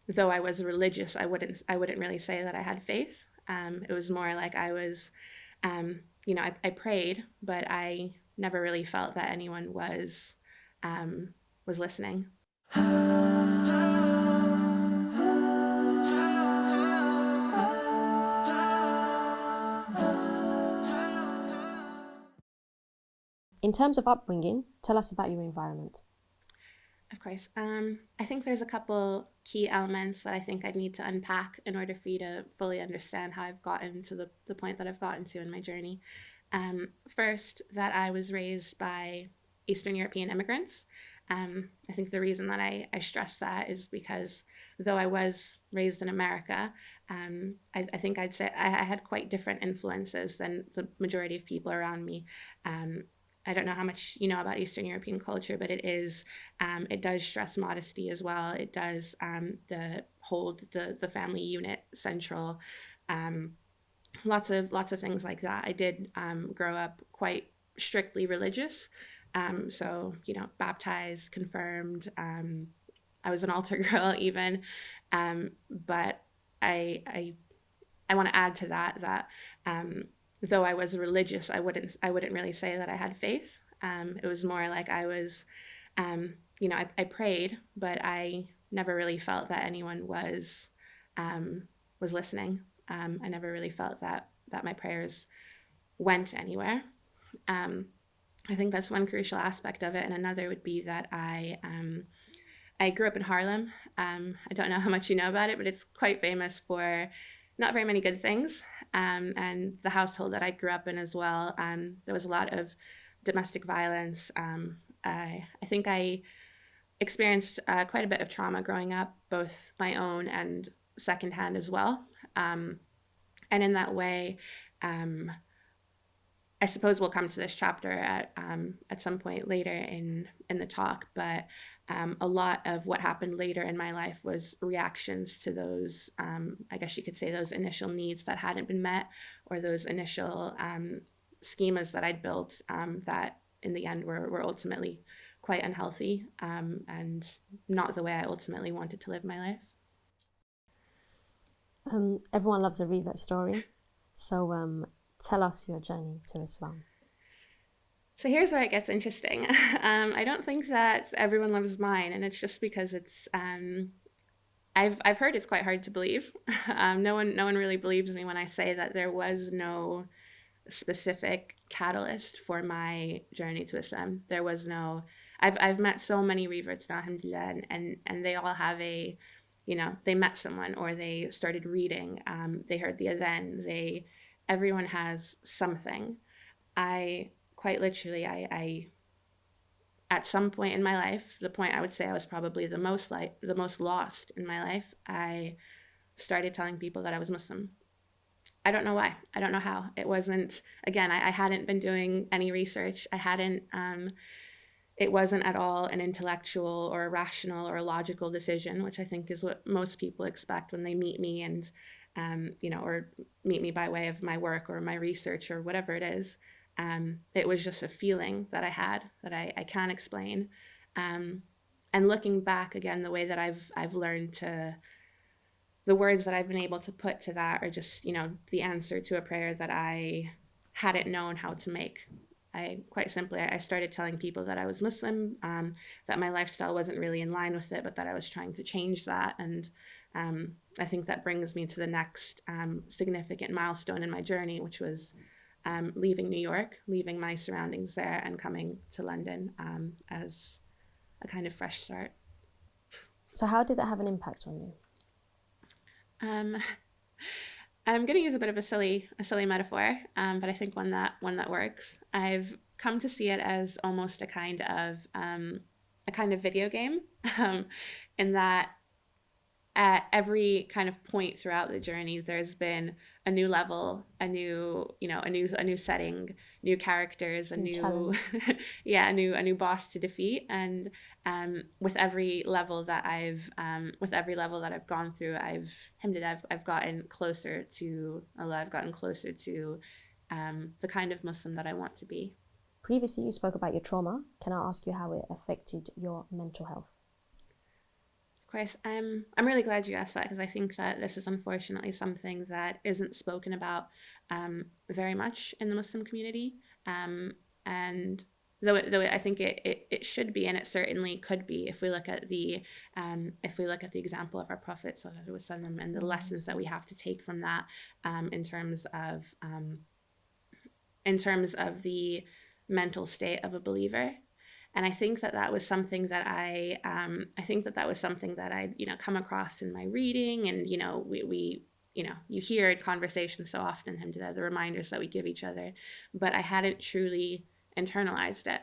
though I was religious, I wouldn't really say that I had faith. It was more like I was, I prayed, but I never really felt that anyone was listening. In terms of upbringing, tell us about your environment. Of course. I think there's a couple key elements that I think I'd need to unpack in order for you to fully understand how I've gotten to the point that I've gotten to in my journey. First, that I was raised by Eastern European immigrants. I think the reason that I stress that is because though I was raised in America, I think I'd say I had quite different influences than the majority of people around me. Um, I don't know how much you know about Eastern European culture, but it does stress modesty as well. It does hold the family unit central. Um, lots of things like that. I did grow up quite strictly religious, so baptized, confirmed. I was an altar girl even, but I I want to add to that um, though I was religious, I wouldn't really say that I had faith. It was more like I was, I prayed, but I never really felt that anyone um, was listening. I never really felt that my prayers went anywhere. Um, I think that's one crucial aspect of it, and another would be that I grew up in Harlem. I don't know how much you know about it, but it's quite famous for not very many good things. And the household that I grew up in as well, there was a lot of domestic violence. I think I experienced quite a bit of trauma growing up, both my own and secondhand as well. Um, and in that way, um, I suppose we'll come to this chapter at some point later in the talk, but a lot of what happened later in my life was reactions to those, I guess you could say, those initial needs that hadn't been met, or those initial schemas that I'd built that in the end were ultimately quite unhealthy and not the way I ultimately wanted to live my life. Everyone loves a revert story, so tell us your journey to Islam. So here's where it gets interesting. I don't think that everyone loves mine, and it's just because I've heard it's quite hard to believe. No one really believes me when I say that there was no specific catalyst for my journey to Islam. There was no. I've met so many reverts now, alhamdulillah, and they all have they met someone or they started reading. They heard the adhan. Everyone has something. I quite literally, I at some point in my life, the point I would say I was probably the most lost in my life, I started telling people that I was Muslim. I don't know why. I don't know how. It wasn't, again, I hadn't been doing any research. I hadn't, it wasn't at all an intellectual or a rational or a logical decision, which I think is what most people expect when they meet me and, or meet me by way of my work or my research or whatever it is. It was just a feeling that I had that I can't explain. Um, and looking back again, the way that I've learned to the words that I've been able to put to that are just, the answer to a prayer that I hadn't known how to make. Quite simply, I started telling people that I was Muslim, that my lifestyle wasn't really in line with it, but that I was trying to change that. And I think that brings me to the next significant milestone in my journey, which was leaving New York, leaving my surroundings there, and coming to London as a kind of fresh start. So how did that have an impact on you? Um, I'm going to use a bit of a silly metaphor, but I think one that works. I've come to see it as almost a kind of video game, um, in that at every kind of point throughout the journey, there's been a new level, a new setting, new characters, a New new, challenge? yeah, a new boss to defeat. And with every level that I've gone through, I've gotten closer to Allah. I've gotten closer to the kind of Muslim that I want to be. Previously, you spoke about your trauma. Can I ask you how it affected your mental health? course. I'm really glad you asked that because I think that this is unfortunately something that isn't spoken about very much in the Muslim community, and I think it should be, and it certainly could be if we look at the example of our Prophet Sallallahu Alaihi Wasallam and the lessons that we have to take from that, in terms of the mental state of a believer. And I think that that was something that I come across in my reading, and we you hear in conversation so often, the reminders that we give each other, but I hadn't truly internalized it.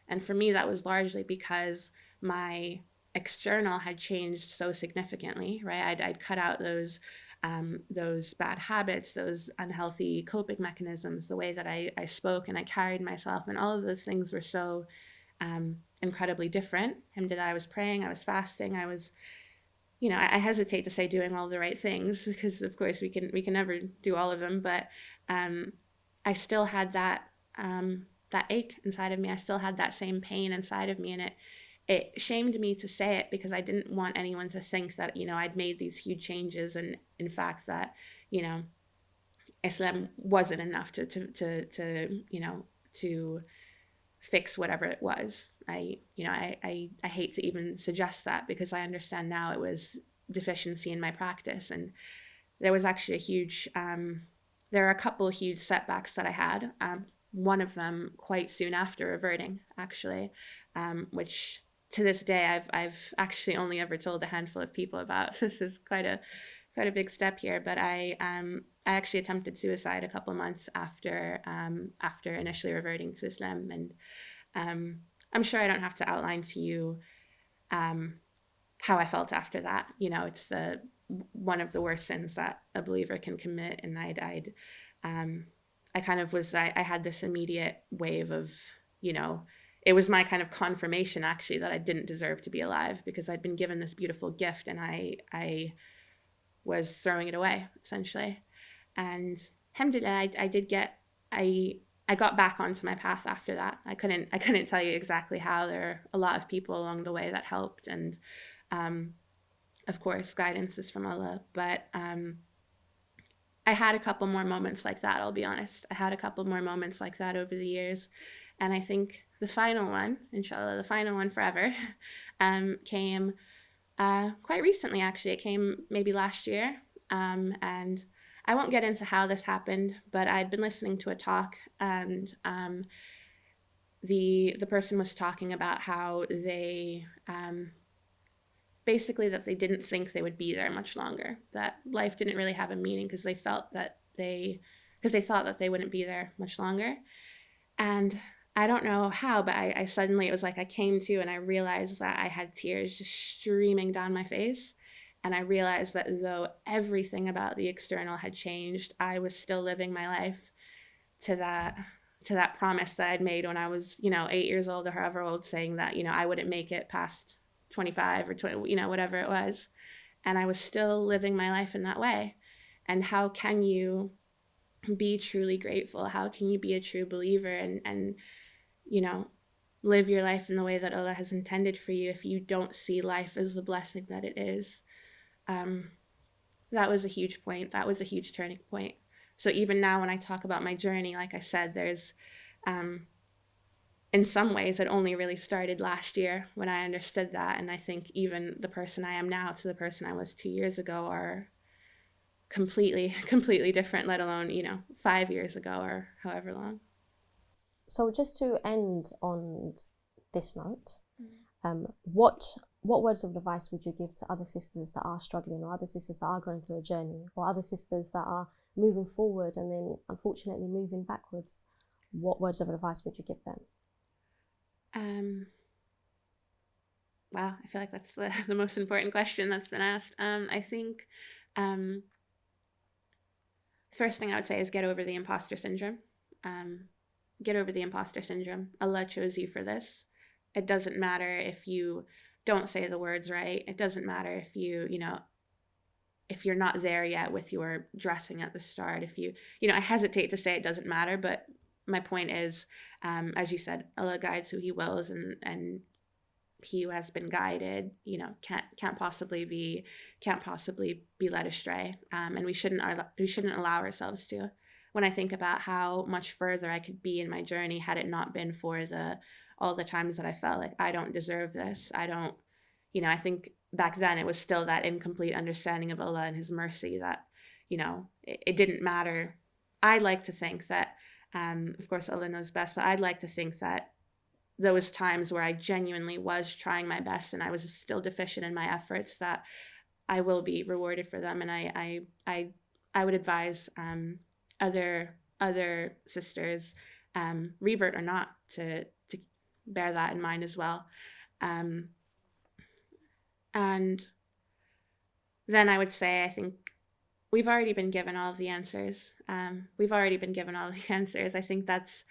And for me, that was largely because my external had changed so significantly, right? I'd cut out those bad habits, those unhealthy coping mechanisms, the way that I spoke and I carried myself, and all of those things were so incredibly different. I was praying, I was fasting, I was, I hesitate to say doing all the right things because, of course, we can never do all of them, but I still had that ache inside of me. I still had that same pain inside of me, and it shamed me to say it because I didn't want anyone to think that I'd made these huge changes, and in fact that Islam wasn't enough to fix whatever it was. I hate to even suggest that because I understand now it was deficiency in my practice, and there was actually there are a couple of huge setbacks that I had. One of them quite soon after reverting, actually, which to this day I've actually only ever told a handful of people about. This is quite a big step here, but I actually attempted suicide a couple months after initially reverting to Islam, and I'm sure I don't have to outline to you how I felt after that. It's one of the worst sins that a believer can commit, and I had this immediate wave of, it was my kind of confirmation actually that I didn't deserve to be alive because I'd been given this beautiful gift and I was throwing it away essentially. And alhamdulillah, I got back onto my path after that. I couldn't tell you exactly how. There are a lot of people along the way that helped, and of course guidance is from Allah, but I had a couple more moments like that, I'll be honest. I had a couple more moments like that over the years. And I think the final one, inshallah, the final one forever, came quite recently, actually. It came maybe last year. And I won't get into how this happened, but I'd been listening to a talk, and the person was talking about how they basically that they didn't think they would be there much longer, that life didn't really have a meaning because they thought that they wouldn't be there much longer. And I don't know how, but I suddenly, it was like I came to and I realized that I had tears just streaming down my face. And I realized that though everything about the external had changed, I was still living my life to that promise that I'd made when I was, 8 years old or however old, saying that, I wouldn't make it past 25 or 20, whatever it was. And I was still living my life in that way. And how can you be truly grateful? How can you be a true believer and live your life in the way that Allah has intended for you if you don't see life as the blessing that it is? That was a huge point. That was a huge turning point. So even now when I talk about my journey, like I said, there's in some ways it only really started last year when I understood that. And I think even the person I am now to the person I was 2 years ago are completely different, let alone, 5 years ago or however long. So just to end on this note, what words of advice would you give to other sisters that are struggling, or other sisters that are going through a journey, or other sisters that are moving forward and then unfortunately moving backwards? What words of advice would you give them? Wow, I feel like that's the most important question that's been asked. I think first thing I would say is get over the imposter syndrome. Get over the imposter syndrome. Allah chose you for this. It doesn't matter if you don't say the words right. It doesn't matter if if you're not there yet with your dressing at the start. If I hesitate to say it doesn't matter, but my point is, as you said, Allah guides who He wills, and he who has been guided, can't possibly be led astray, and we shouldn't allow ourselves to. When I think about how much further I could be in my journey had it not been for all the times that I felt like I don't deserve this, I don't, I think back then it was still that incomplete understanding of Allah and His mercy that, it didn't matter. I'd like to think that, of course, Allah knows best, but I'd like to think that those times where I genuinely was trying my best and I was still deficient in my efforts, that I will be rewarded for them. And I would advise other sisters, revert or not, to bear that in mind as well. And then I would say, I think we've already been given all of the answers. I think that's,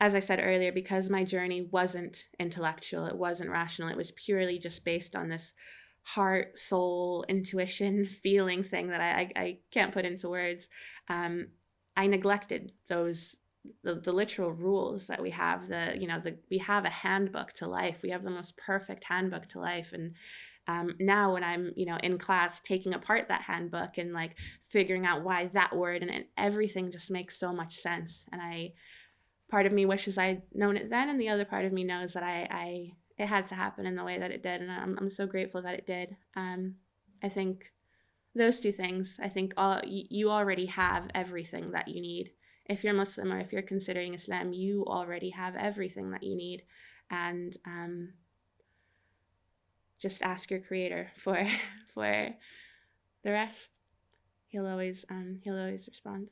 as I said earlier, because my journey wasn't intellectual, it wasn't rational, it was purely just based on this heart, soul, intuition, feeling thing that I can't put into words. I neglected the literal rules that we have. We have a handbook to life. We have the most perfect handbook to life. And now when I'm, in class taking apart that handbook and like figuring out why that word, and everything just makes so much sense. And part of me wishes I'd known it then, and the other part of me knows that it had to happen in the way that it did, and I'm so grateful that it did. I think those two things. I think you already have everything that you need. If you're Muslim or if you're considering Islam, you already have everything that you need, and just ask your Creator for for the rest. He'll always respond.